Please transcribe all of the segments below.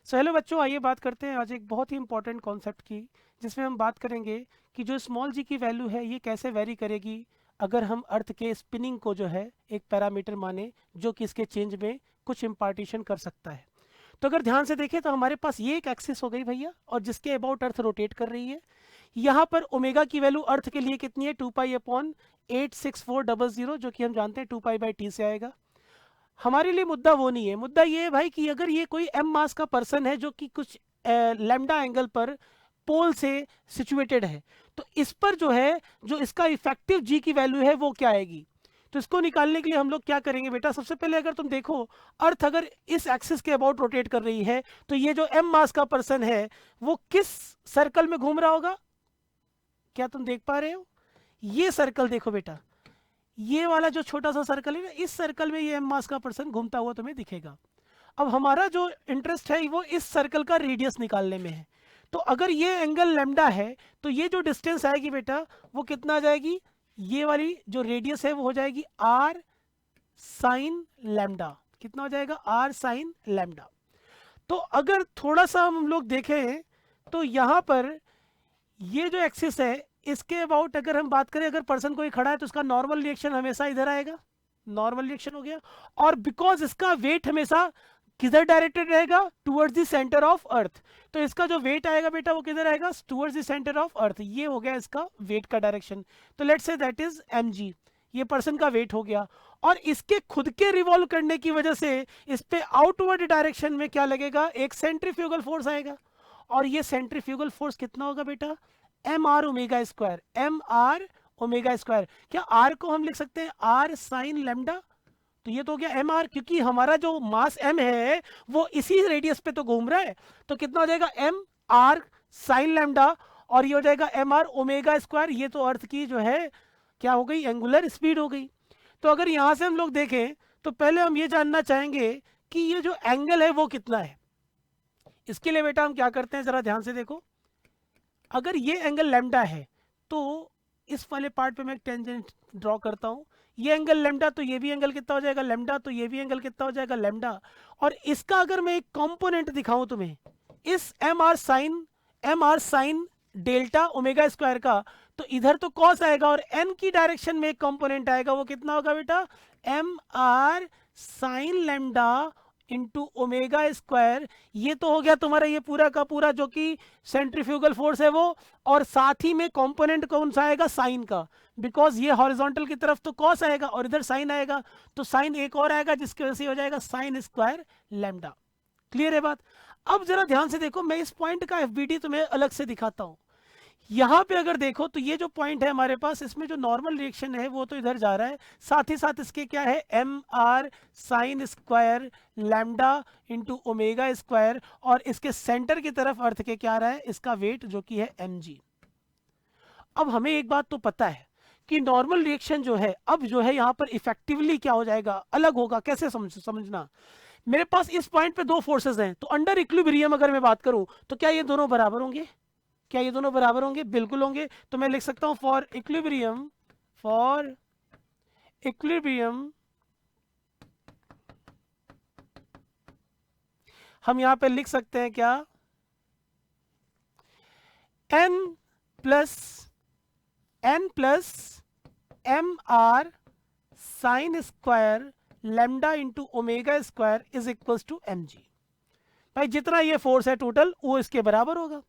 Hello बच्चों, आइए बात करते हैं आज एक बहुत ही इंपॉर्टेंट कॉन्सेप्ट की, जिसमें हम बात करेंगे कि जो स्मॉल जी की वैल्यू है ये कैसे वेरी करेगी अगर हम अर्थ के स्पिनिंग को जो है एक पैरामीटर माने जो कि इसके चेंज में कुछ इम्पार्टेशन कर सकता है। तो अगर ध्यान से देखें तो हमारे पास ये एक एक्सिस हो गई भैया, और जिसके अबाउट अर्थ रोटेट कर रही है। यहाँ पर ओमेगा की वैल्यू अर्थ के लिए कितनी है? 2 पाई अपॉन 86400, जो कि हम जानते हैं 2 पाई/t से आएगा। हमारे लिए मुद्दा वो नहीं है, मुद्दा ये है भाई कि अगर ये कोई एम मास का पर्सन है जो कि कुछ लैम्डा एंगल पर पोल से सिचुएटेड है, तो इस पर जो है, जो इसका इफेक्टिव जी की वैल्यू है वो क्या आएगी? तो इसको निकालने के लिए हम लोग क्या करेंगे बेटा, सबसे पहले अगर तुम देखो अर्थ अगर इस एक्सिस के अबाउट रोटेट कर रही है, तो ये जो एम मास का पर्सन है वो किस सर्कल में घूम रहा होगा? क्या तुम देख पा रहे हो? ये सर्कल देखो बेटा, ये वाला जो छोटा सा सर्कल है ना, इस सर्कल में ये एम मास का पर्सन घूमता हुआ तुम्हें दिखेगा। अब हमारा जो इंटरेस्ट है वो इस सर्कल का रेडियस निकालने में है। तो अगर ये एंगल लैम्डा है तो ये जो डिस्टेंस आएगी बेटा वो कितना आ जाएगी? ये वाली जो रेडियस है वो हो जाएगी आर साइन लैम्डा। कितना हो जाएगा? R sine lambda. तो अगर थोड़ा सा हम लोग देखें तो यहाँ पर ये जो एक्सिस है इसके अबाउट अगर हम बात करें, अगर पर्सन कोई खड़ा है तो उसका नॉर्मल रिएक्शन हमेशा इधर आएगा, नॉर्मल रिएक्शन हो गया। और बिकॉज इसका वेट हमेशा किधर डायरेक्टेड रहेगा? Towards the centre of earth. तो इसका जो वेट आएगा बेटा वो किधर आएगा? Towards the centre of earth. ये हो गया इसका वेट का डायरेक्शन। तो let's say that is mg, ये पर्सन का वेट हो गया। और इसके खुद के रिवॉल्व करने की वजह से इस पे आउटवर्ड डायरेक्शन में क्या लगेगा? एक सेंट्रीफ्यूगल फोर्स आएगा। और ये सेंट्रीफ्यूगल फोर्स कितना होगा बेटा? M R omega square. M R omega square. क्या आर को हम लिख सकते हैं आर साइन लैम्डा? तो ये तो हो गया एम आर, क्योंकि हमारा जो मास एम है वो इसी रेडियस पे तो घूम रहा है। तो कितना हो जाएगा? M R sine lambda. और ये हो जाएगा एम आर ओमेगा स्क्वायर। ये तो अर्थ की जो है क्या हो गई? एंगुलर स्पीड हो गई। तो अगर यहां से हम लोग देखें तो पहले हम ये जानना चाहेंगे कि ये जो एंगल है वो कितना है। इसके लिए बेटा हम क्या करते हैं, जरा ध्यान से देखो। अगर ये एंगल लैम्डा है तो इस वाले पार्ट पे मैं एक टेंजेंट ड्रॉ करता हूँ। ये एंगल लैम्डा, तो ये भी एंगल कितना हो जाएगा? लैम्डा। तो ये भी एंगल कितना हो जाएगा? लैम्डा। और इसका अगर मैं एक कंपोनेंट दिखाऊं तुम्हें, इस M R sine delta omega square का, तो इधर तो कॉस आएगा और एन की डायरेक्शन में एक कंपोनेंट आएगा। वो कितना होगा बेटा? M R sine lambda into omega square. ये तो हो गया तुम्हारा ये पूरा का पूरा जो कि सेंट्रीफ्यूगल फोर्स है वो। और साथ ही में कंपोनेंट कौन सा आएगा? साइन का। बिकॉज ये हॉरिजॉन्टल की तरफ तो कॉस आएगा और इधर साइन आएगा, तो साइन एक और आएगा जिसकी वजह से हो जाएगा साइन स्क्वायर लैम्डा। क्लियर है बात? अब जरा ध्यान से देखो, मैं इस पॉइंट का एफबीडी तुम्हें अलग से दिखाता हूं। यहाँ पे अगर देखो तो ये जो पॉइंट है हमारे पास, इसमें जो नॉर्मल रिएक्शन है वो तो इधर जा रहा है, साथ ही साथ इसके क्या है? M R sine square lambda into omega square. और इसके सेंटर की तरफ अर्थ के क्या आ रहा है? इसका वेट जो कि है mg। अब हमें एक बात तो पता है कि नॉर्मल रिएक्शन जो है अब जो है यहाँ पर इफेक्टिवली क्या हो जाएगा? अलग होगा। कैसे समझना, मेरे पास इस पॉइंट पे दो फोर्सेस हैं, तो अंडर इक्विलिब्रियम अगर मैं बात करूं तो क्या ये दोनों बराबर होंगे? क्या ये दोनों बराबर होंगे? बिल्कुल होंगे। तो मैं लिख सकता हूं फॉर इक्विलिब्रियम हम यहां पे लिख सकते हैं क्या? n plus M R sine square lambda into omega square is equal to mg। भाई जितना ये फोर्स है टोटल वो इसके बराबर होगा।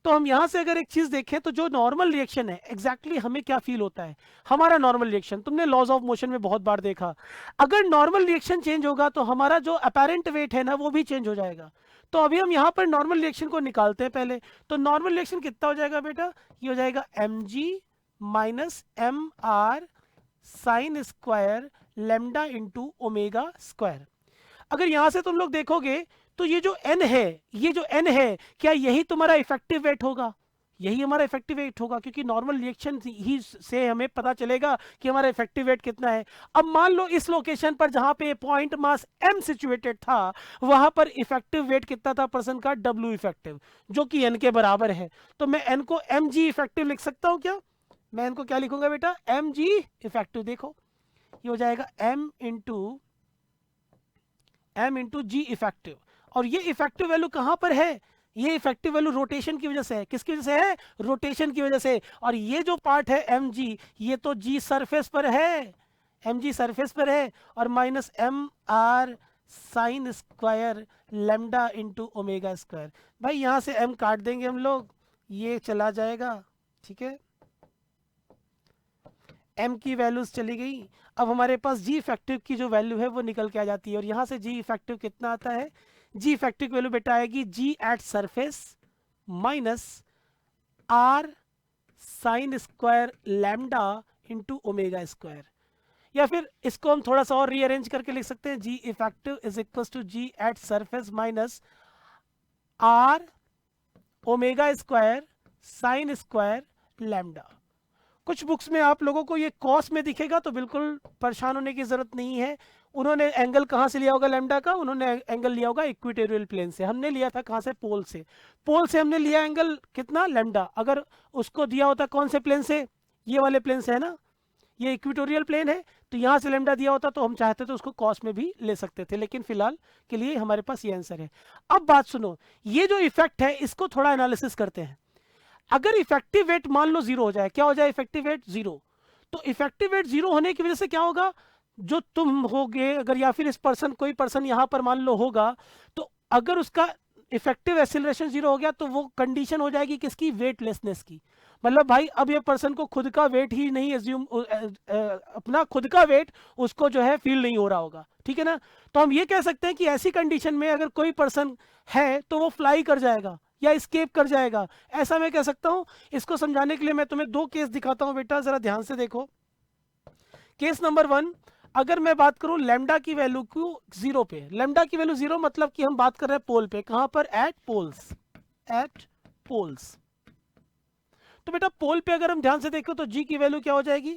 तो हम यहां से अगर एक चीज देखें तो जो नॉर्मल रिएक्शन है एग्जैक्टली हमें क्या फील होता है? हमारा नॉर्मल रिएक्शन तुमने लॉज ऑफ मोशन में बहुत बार देखा, अगर नॉर्मल रिएक्शन चेंज होगा तो हमारा जो अपेरेंट वेट है ना वो भी चेंज हो जाएगा। तो अभी हम यहाँ पर नॉर्मल रिएक्शन को निकालते हैं पहले। तो नॉर्मल रिएक्शन कितना हो जाएगा बेटा? ये हो जाएगा mg minus M R sine square lambda into omega square. अगर यहां से तुम लोग देखोगे तो ये जो n है, ये जो n है, क्या यही तुम्हारा इफेक्टिव वेट होगा? यही हमारा इफेक्टिव वेट होगा, क्योंकि नॉर्मल रिएक्शन ही से हमें पता चलेगा कि हमारा इफेक्टिव वेट कितना है। अब मान लो इस लोकेशन पर जहां पे पॉइंट मास m सिचुएटेड था, वहां पर इफेक्टिव वेट कितना था पर्सन का? w इफेक्टिव, जो कि n के बराबर है। तो मैं n को mg इफेक्टिव लिख सकता हूं क्या? मैं n को क्या लिखूंगा बेटा? mg effective. देखो ये हो जाएगा m इंटू जी इफेक्टिव। और ये इफेक्टिव वैल्यू कहाँ पर है, ये इफेक्टिव वैल्यू रोटेशन की वजह से है। किसकी वजह से है, रोटेशन की वजह से। और ये जो पार्ट है mg, ये तो g सरफेस पर है, mg सरफेस पर है, और minus M R sine square lambda into omega square. भाई यहाँ से m काट देंगे हम लोग, ये चला जाएगा, ठीक है, m की वैल्यूज चली गई। अब हमारे पास g इफेक्टिव की जो वैल्यू है वो निकल के आ जाती है, और यहाँ से g इफेक्टिव कितना आता है, g इफेक्टिव वैल्यू बेटा आएगी g at surface minus r sign square lambda into omega square. या फिर इसको हम थोड़ा सा और रीअरेंज करके लिख सकते हैं, g effective is equal to g at surface minus r omega square sine square lambda. कुछ बुक्स में आप लोगों को ये कॉस में दिखेगा, तो बिल्कुल परेशान होने की जरूरत नहीं है। उन्होंने एंगल कहाँ से लिया होगा लैम्डा का, उन्होंने एंगल लिया होगा इक्वेटोरियल प्लेन से। हमने लिया था कहाँ से, पोल से। पोल से हमने लिया एंगल कितना, लैम्डा। अगर उसको दिया होता कौन से प्लेन से, ये वाले प्लेन से है ना, ये इक्वेटोरियल प्लेन है, तो यहाँ से लैम्डा दिया होता तो हम चाहते तो उसको कॉस में भी ले सकते थे, लेकिन फिलहाल के लिए हमारे पास ये आंसर है। अब बात सुनो, ये जो इफेक्ट है इसको थोड़ा एनालिसिस करते हैं। अगर इफेक्टिव वेट मान लो जीरो हो जाए, क्या हो जाए, इफेक्टिव वेट जीरो, तो इफेक्टिव वेट जीरो होने की वजह से क्या होगा, जो तुम होगे अगर, या फिर इस पर्सन, कोई पर्सन यहां पर मान लो होगा, तो अगर उसका इफेक्टिव एक्सीलरेशन जीरो हो गया तो वो कंडीशन हो जाएगी किसकी, वेटलेसनेस की। मतलब भाई अब ये पर्सन को खुद का वेट ही नहीं एज्यूम, अपना खुद का वेट उसको जो है फील नहीं हो रहा होगा, ठीक है ना। तो हम ये कह सकते हैं कि ऐसी कंडीशन में अगर कोई पर्सन है तो वो फ्लाई कर जाएगा या स्केप कर जाएगा, ऐसा मैं कह सकता हूं। इसको समझाने के लिए मैं तुम्हें दो केस दिखाता हूं बेटा, जरा ध्यान से देखो। केस नंबर 1, अगर मैं बात करूं लैम्डा की वैल्यू को जीरो पे, लैम्डा की वैल्यू जीरो मतलब कि हम बात कर रहे हैं पोल पे, कहां पर, एट पोल्स, एट पोल्स। तो बेटा पोल पे अगर हम ध्यान से देखो तो जी की वैल्यू क्या हो जाएगी,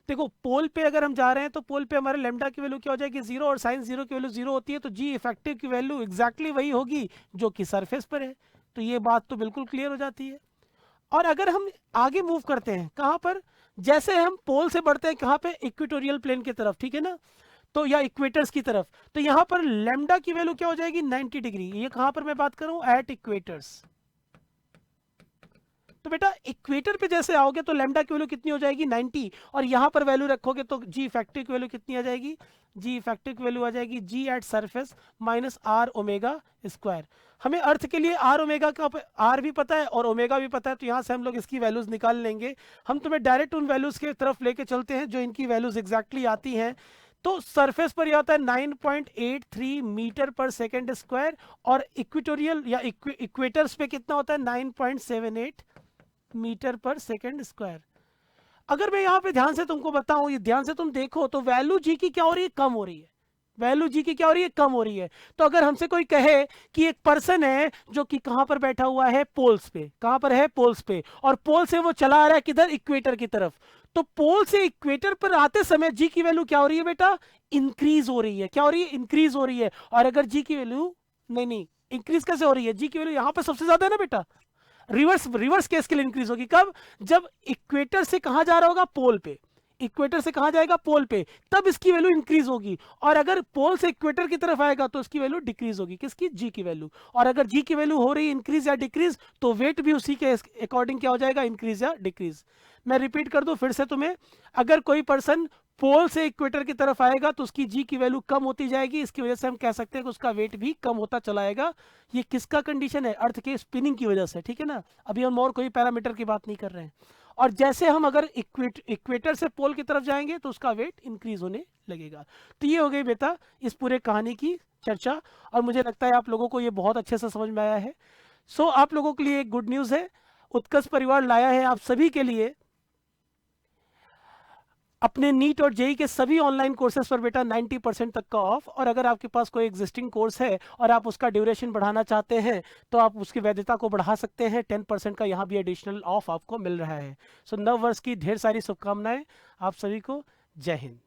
देखो पोल पे अगर हम जा रहे हैं तो पोल पे हमारे लैम्डा की वैल्यू क्या हो जाएगी, जीरो, और साइन जीरो की वैल्यू जीरो होती है, तो जी इफेक्टिव की वैल्यू एग्जैक्टली वही होगी जो कि सरफेस पर है। तो ये बात तो बिल्कुल क्लियर हो जाती है। और अगर हम आगे मूव करते हैं कहां पर, जैसे हम पोल से बढ़ते हैं कहां पे, इक्वेटोरियल प्लेन की तरफ, ठीक है ना, तो या इक्वेटर्स की तरफ, तो यहां पर लैम्डा की वैल्यू क्या हो जाएगी, 90 डिग्री। ये कहां पर मैं बात करूं, एट इक्वेटर्स। तो बेटा इक्वेटर पे जैसे आओगे तो लैम्डा की वैल्यू कितनी हो जाएगी, 90, और यहां पर वैल्यू रखोगे तो जी इफेक्टिव की वैल्यू कितनी आ जाएगी, जी इफेक्टिव की वैल्यू आ जाएगी g at surface minus r omega square. हमें अर्थ के लिए आर ओमेगा का आर भी पता है और ओमेगा भी पता है, तो यहां से हम लोग इसकी वैल्यूज निकाल लेंगे। हम तुम्हें डायरेक्ट उन वैल्यूज की तरफ लेके चलते हैं जो इनकी वैल्यूज एग्जैक्टली आती हैं। तो सरफेस पर यह होता है 9.83 मीटर पर सेकेंड स्क्वायर, और इक्वेटोरियल या इक्वेटर्स पे कितना होता है, 9.78 मीटर पर सेकेंड स्क्वायर। अगर मैं यहाँ पे ध्यान से तुमको बताऊं, ये ध्यान से तुम देखो, तो वैल्यू जी की क्या हो रही है, कम हो रही है, वैल्यू जी की क्या हो रही है, कम हो रही है। तो अगर हमसे कोई कहे कि एक पर्सन है जो कि कहां पर बैठा हुआ है, पोल्स पे, कहां पर है, पोल्स पे, और पोल से वो चला आ रहा है किधर, इक्वेटर की तरफ, तो पोल से इक्वेटर पर आते समय जी की वैल्यू क्या हो रही है बेटा, इंक्रीज हो रही है। क्या हो रही है, इंक्रीज हो रही है। और अगर जी की वैल्यू, नहीं इंक्रीज कैसे हो रही है, जी की वैल्यू यहां पर सबसे ज्यादा है ना बेटा, रिवर्स केस के लिए इंक्रीज होगी कब, जब इक्वेटर से कहां जा रहा होगा, पोल पे, इक्वेटर से कहां जाएगा, पोल पे, तब इसकी वैल्यू इंक्रीज होगी। और अगर पोल से इक्वेटर की तरफ आएगा तो इसकी वैल्यू डिक्रीज होगी, किसकी, जी की वैल्यू। और अगर जी की वैल्यू हो रही है इंक्रीज या डिक्रीज, तो वेट भी उसी के अकॉर्डिंग क्या हो जाएगा, इंक्रीज या डिक्रीज। मैं रिपीट कर दूं फिर से तुम्हें, अगर कोई पर्सन पोल से इक्वेटर की तरफ आएगा तो उसकी जी की वैल्यू कम होती जाएगी, इसकी वजह से हम कह सकते हैं कि उसका वेट भी कम होता चला आएगा। ये किसका कंडीशन है, अर्थ के स्पिनिंग की वजह से, ठीक है ना। अभी हम और कोई पैरामीटर की बात नहीं कर रहे हैं। और जैसे हम अगर इक्वेटर से पोल की तरफ जाएंगे तो उसका वेट इंक्रीज होने लगेगा। तो ये हो गई बेटा इस पूरे कहानी की चर्चा, और मुझे लगता है आप लोगों को ये बहुत अच्छे से समझ में आया है। सो आप लोगों के लिए एक गुड न्यूज़ है, उत्कर्ष परिवार लाया है आप सभी के लिए अपने नीट और जेई के सभी ऑनलाइन कोर्सेज पर बेटा 90% तक का ऑफ। और अगर आपके पास कोई एग्जिस्टिंग कोर्स है और आप उसका ड्यूरेशन बढ़ाना चाहते हैं तो आप उसकी वैधता को बढ़ा सकते हैं, 10% का यहाँ भी एडिशनल ऑफ आपको मिल रहा है। सो नव वर्ष की ढेर सारी शुभकामनाएं आप सभी को। जय हिंद।